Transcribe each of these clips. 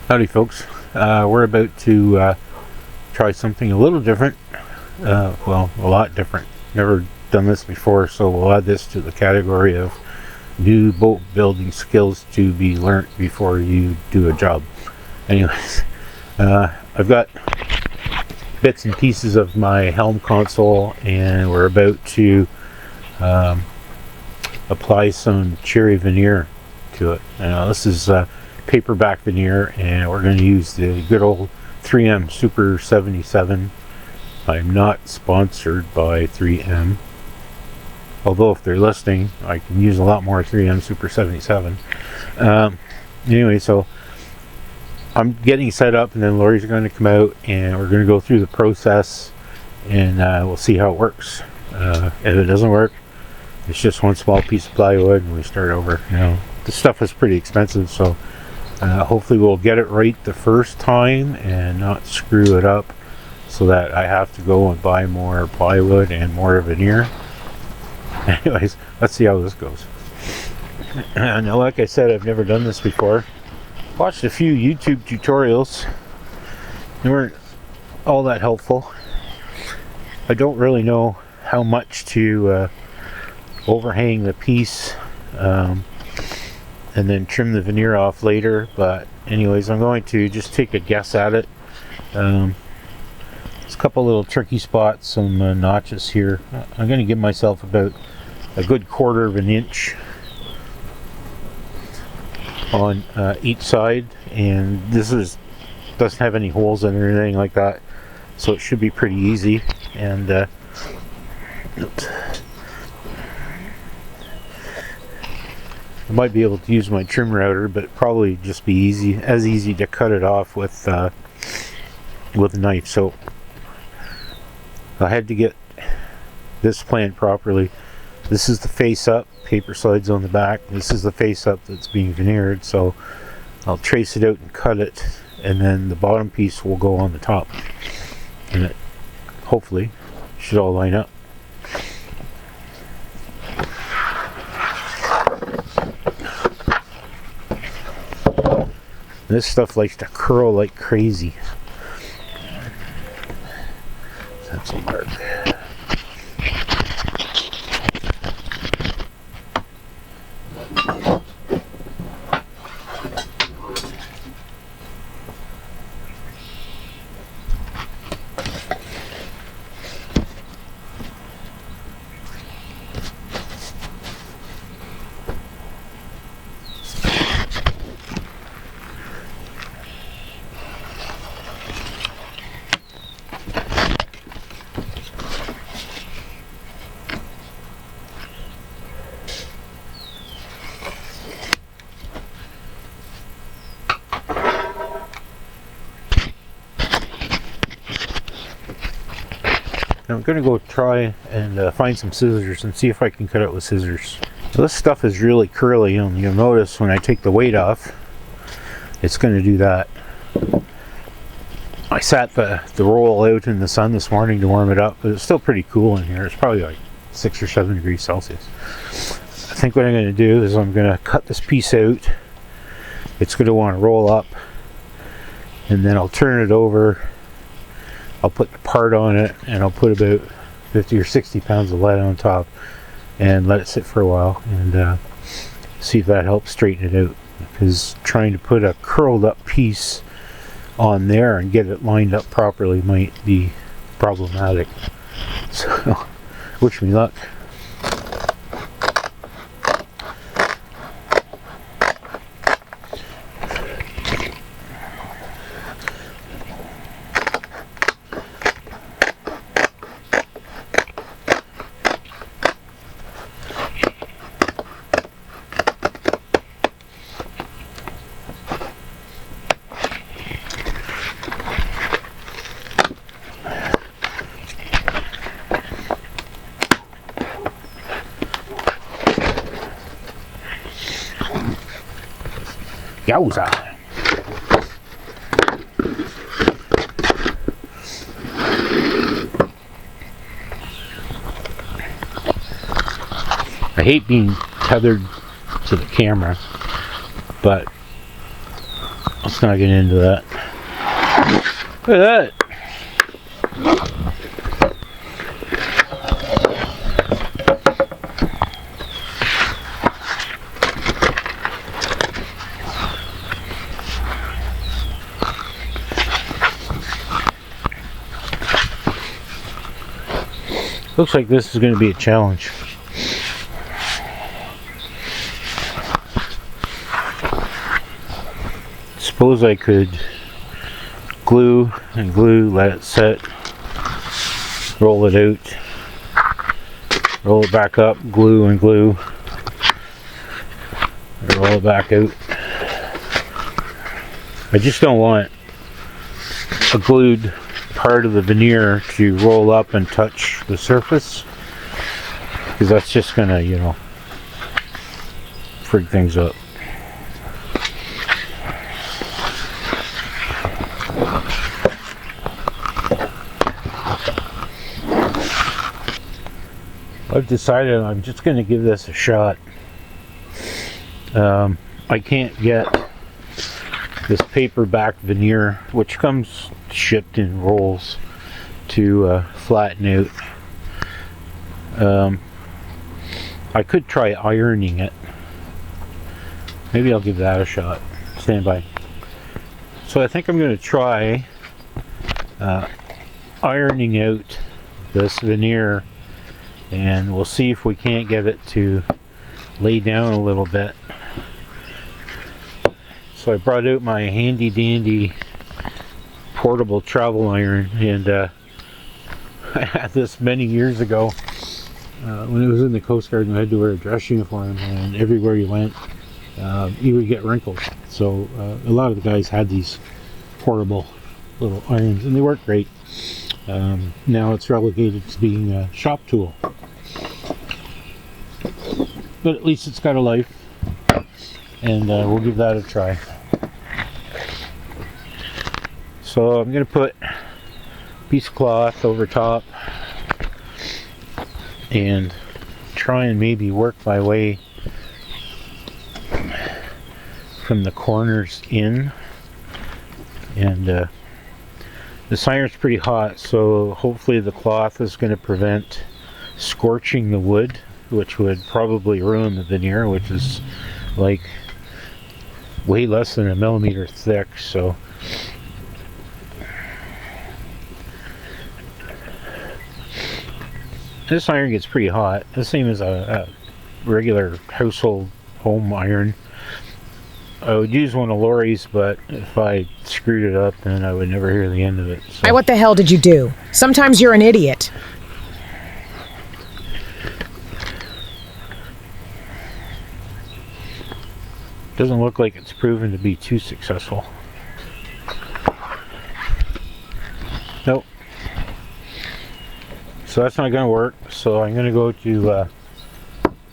Howdy folks, we're about to try something a little different, well, a lot different. Never done this before, so we'll add this to the category of new boat building skills to be learnt before you do a job. Anyways, I've got bits and pieces of my Helm console, and we're about to apply some cherry veneer to it. This is paperback veneer, and we're going to use the good old 3M Super 77. I'm not sponsored by 3M, although if they're listening I can use a lot more 3M Super 77. Anyway, so I'm getting set up, and then Lori's going to come out and we're going to go through the process, and we'll see how it works. If it doesn't work, it's just one small piece of plywood and we start over. The stuff is pretty expensive, so hopefully we'll get it right the first time and not screw it up so that I have to go and buy more plywood and more veneer. Anyways, let's see how this goes. Now, like I said, I've never done this before. Watched a few YouTube tutorials. They weren't all that helpful. I don't really know how much to overhang the piece and then trim the veneer off later, but anyways, I'm going to just take a guess at it. There's a couple little tricky spots, some notches here. I'm going to give myself about a good 1/4 of an inch on each side, and this doesn't have any holes in it or anything like that, so it should be pretty easy. And oops. I might be able to use my trim router, but it'd probably just be as easy to cut it off with a knife. So I had to get this planned properly. This is the face up, paper slides on the back. This is the face up that's being veneered, so I'll trace it out and cut it, and then the bottom piece will go on the top, and it hopefully should all line up. This stuff likes to curl like crazy. That's a mark. Now I'm going to go try and find some scissors and see if I can cut it with scissors. So this stuff is really curly, and you'll notice when I take the weight off, it's going to do that. I sat the roll out in the sun this morning to warm it up, but it's still pretty cool in here. It's probably like 6 or 7 degrees Celsius. I think what I'm going to do is I'm going to cut this piece out. It's going to want to roll up, and then I'll turn it over. I'll put the part on it, and I'll put about 50 or 60 pounds of lead on top and let it sit for a while, and see if that helps straighten it out, because trying to put a curled up piece on there and get it lined up properly might be problematic. So wish me luck. Yowza! I hate being tethered to the camera, but Let's not get into that. Look at that. Looks like this is going to be a challenge. Suppose I could glue and glue, let it set, roll it out, roll it back up, glue and glue, roll it back out. I just don't want a glued part of the veneer to roll up and touch the surface, because that's just gonna, you know, freak things up. I've decided I'm just going to give this a shot. I can't get this paperback veneer, which comes shipped in rolls, to flatten out. I could try ironing it. Maybe I'll give that a shot. Stand by. So I think I'm going to try ironing out this veneer, and we'll see if we can't get it to lay down a little bit. So I brought out my handy dandy portable travel iron, and I had this many years ago when I was in the Coast Guard and I had to wear a dress uniform, and everywhere you went you would get wrinkles. So a lot of the guys had these portable little irons, and they work great. Now it's relegated to being a shop tool, but at least it's got a life, and we'll give that a try. So I'm going to put a piece of cloth over top and try and maybe work my way from the corners in. And this iron's pretty hot, so hopefully the cloth is going to prevent scorching the wood, which would probably ruin the veneer, which is like way less than a millimeter thick. So this iron gets pretty hot, the same as a regular household home iron. I would use one of Lori's, but if I screwed it up, then I would never hear the end of it. So. What the hell did you do? Sometimes you're an idiot. Doesn't look like it's proven to be too successful. Nope. So that's not going to work. So I'm going to go to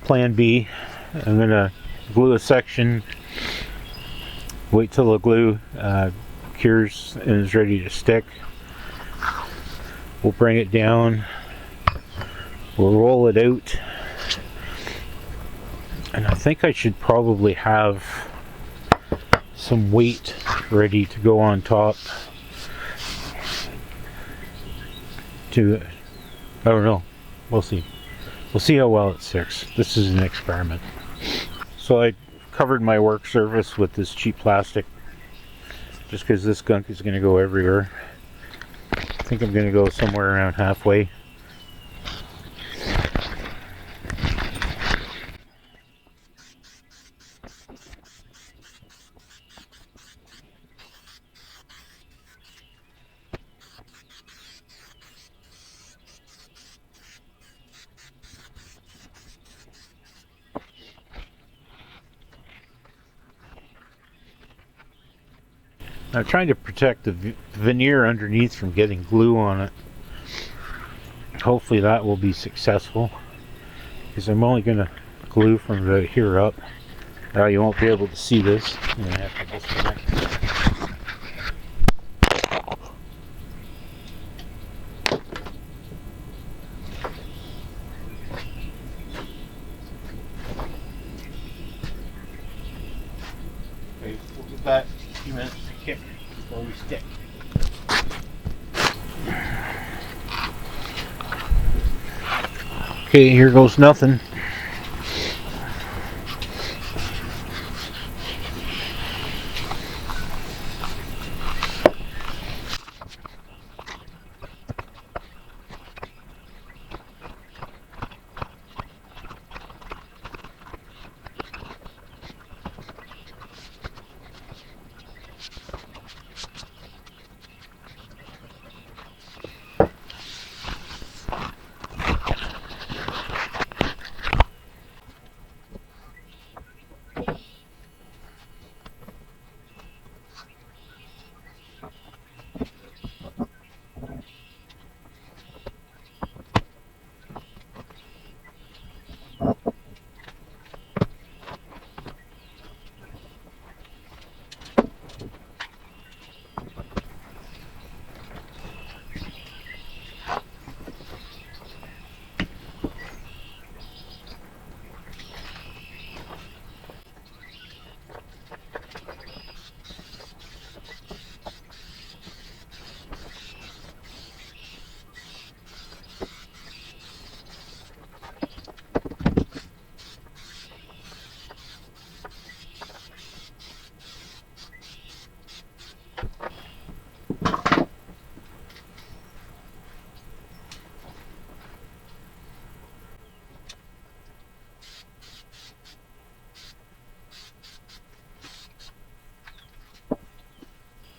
plan B. I'm going to glue a section, wait till the glue cures and is ready to stick. We'll bring it down, we'll roll it out, and I think I should probably have some weight ready to go on top to, I don't know, we'll see. We'll see how well it sticks. This is an experiment. So I covered my work surface with this cheap plastic, just because this gunk is going to go everywhere. I think I'm going to go somewhere around halfway. I'm trying to protect the veneer underneath from getting glue on it. Hopefully that will be successful, because I'm only going to glue from about here up. Now you won't be able to see this. I'm going to have to disconnect. Okay, we'll get back in a few minutes. before we stick. Okay, here goes nothing.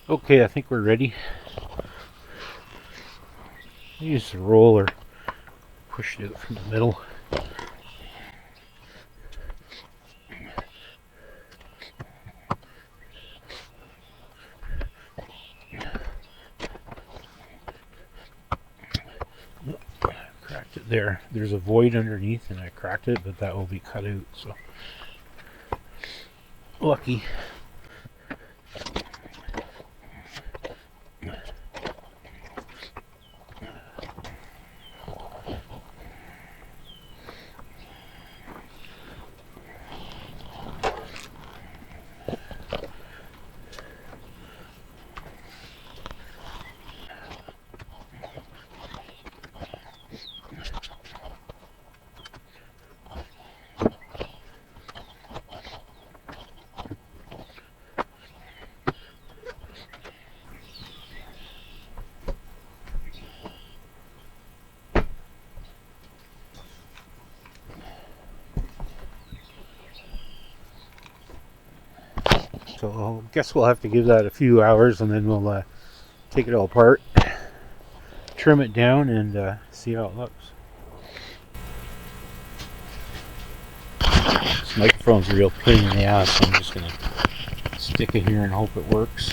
Okay, I think we're ready. Use the roller, push it out from the middle. Cracked it there. There's a void underneath and I cracked it, but that will be cut out, so lucky. So I guess we'll have to give that a few hours and then we'll take it all apart, trim it down, and see how it looks. This microphone's a real pain in the ass, so I'm just going to stick it here and hope it works.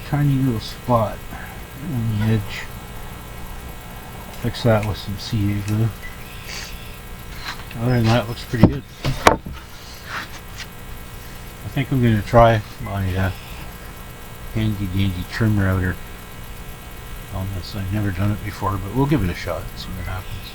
Tiny little spot on the edge. Fix that with some CA glue. Other than that, it looks pretty good. I think I'm going to try my handy dandy trim router on this. I've never done it before, but we'll give it a shot and see what happens.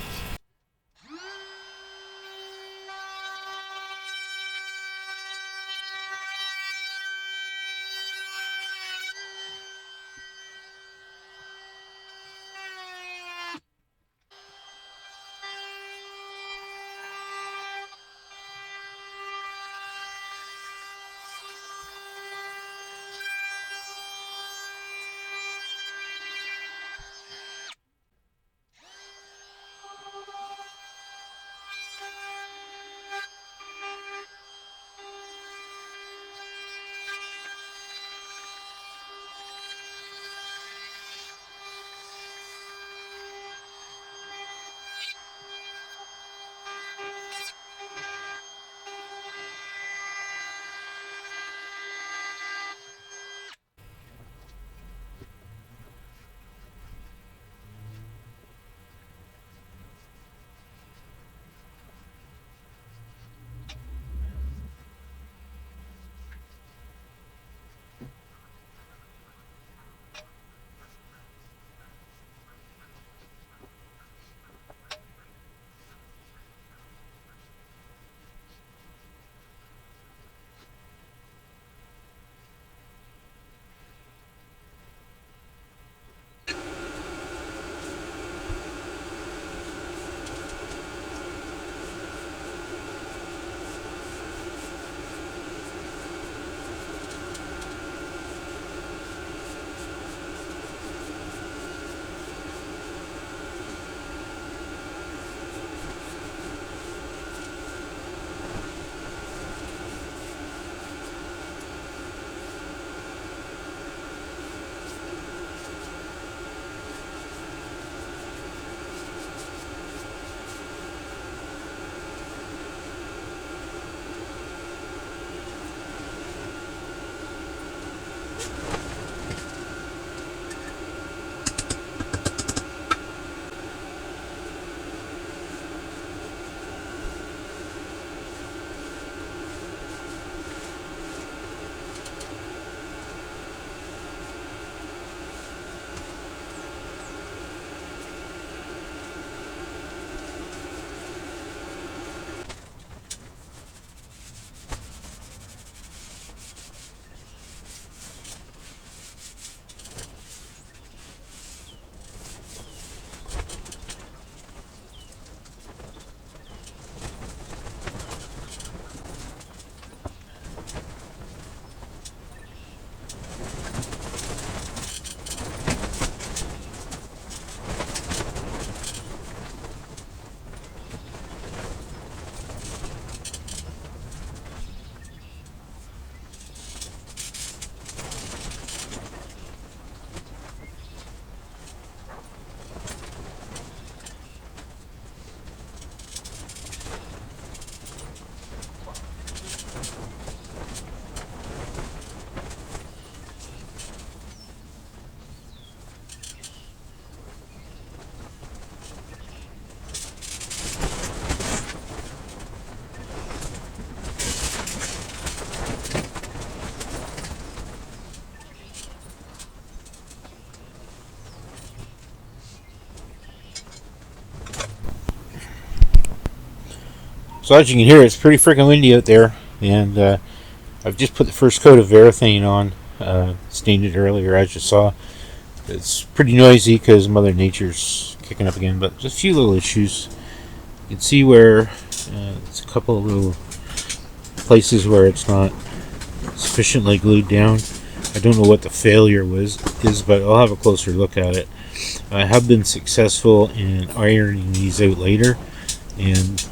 So as you can hear, it's pretty freaking windy out there, and I've just put the first coat of Varathane on, stained it earlier as you saw. It's pretty noisy because Mother Nature's kicking up again, but just a few little issues. You can see where it's a couple of little places where it's not sufficiently glued down. I don't know what the failure is, but I'll have a closer look at it. I have been successful in ironing these out later, and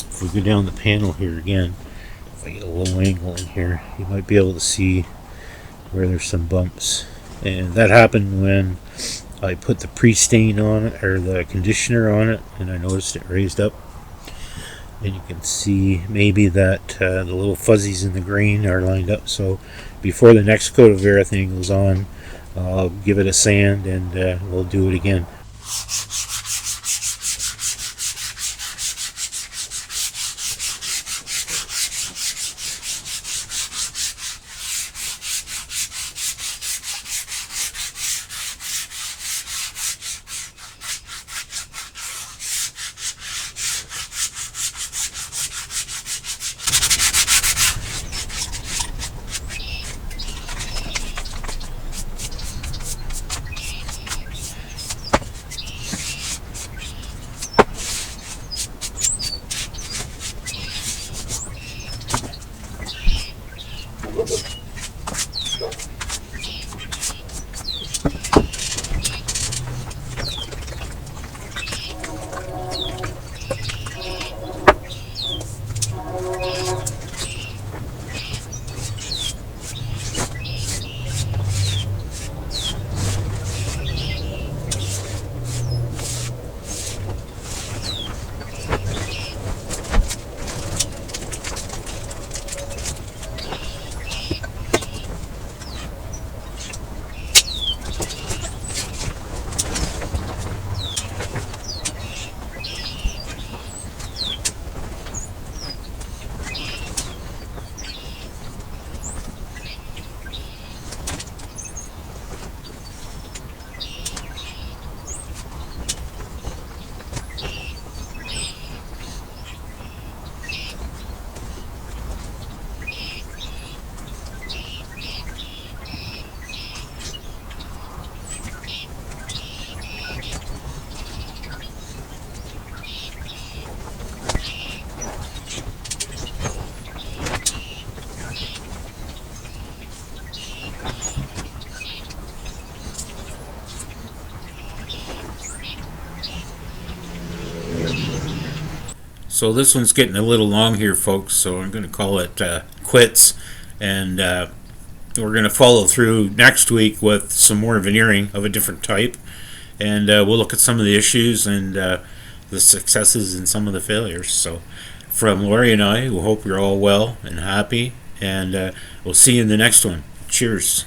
if we go down the panel here again, if I get a low angle in here, you might be able to see where there's some bumps. And that happened when I put the pre-stain on it, or the conditioner on it, and I noticed it raised up. And you can see maybe that the little fuzzies in the grain are lined up. So before the next coat of Varathane goes on, I'll give it a sand, and we'll do it again. So this one's getting a little long here, folks, so I'm going to call it quits, and we're going to follow through next week with some more veneering of a different type, and we'll look at some of the issues and the successes and some of the failures. So from Lori and I, we hope you're all well and happy, and we'll see you in the next one. Cheers.